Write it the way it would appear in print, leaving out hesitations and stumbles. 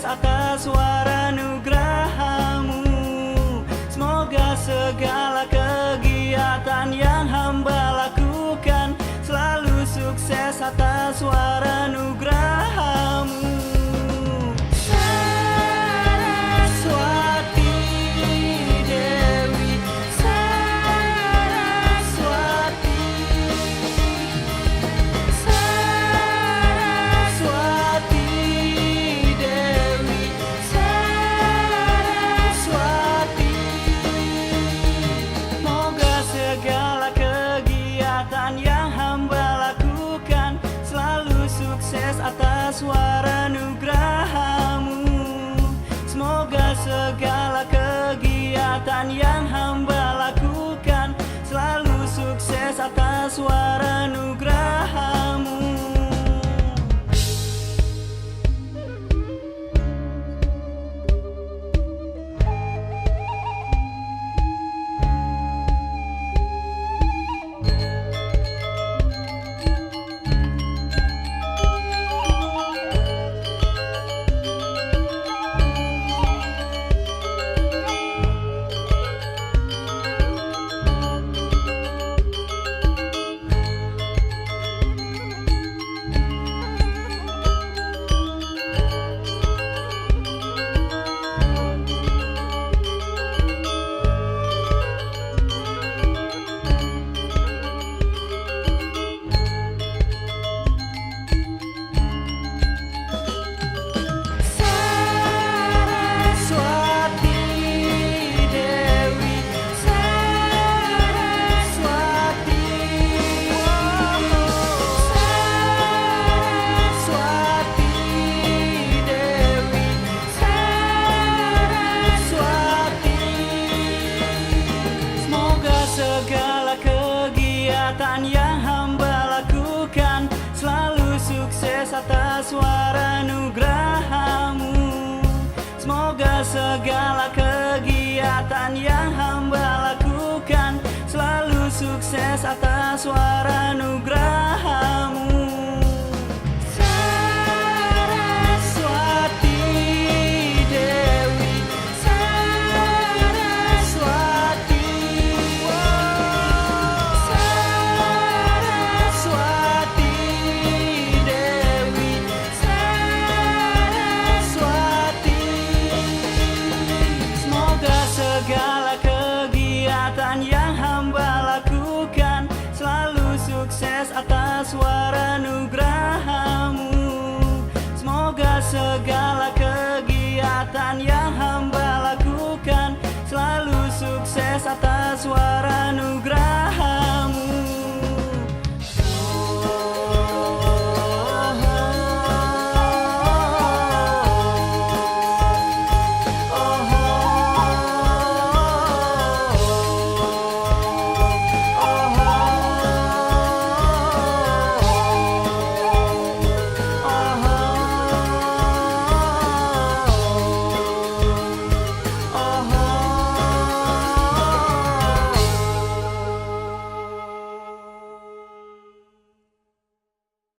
atas suara nugraha-Mu. Semoga segala kegiatan yang hamba lakukan selalu sukses atas suara nugraha-Mu. Saraswati Dewi, Saraswati, Saraswati Dewi, Saraswati. Moga segala kegiatan yang hamba lakukan selalu sukses atas suara nugraha-Mu. Semoga segala kegiatan yang hamba lakukan selalu sukses atas suara nugraha-Mu. Segala kegiatan yang hamba lakukan selalu sukses atas suara nugraha-Mu. Semoga segala kegiatan yang hamba lakukan selalu sukses atas suara nugraha-Mu. Saraswati Dewi, Saraswati, Saraswati Dewi, Saraswati. Semoga segala kegiatan yang hamba lakukan selalu sukses atas suara nugraha-Mu. Semoga segala kegiatan yang hamba lakukan selalu sukses atas suara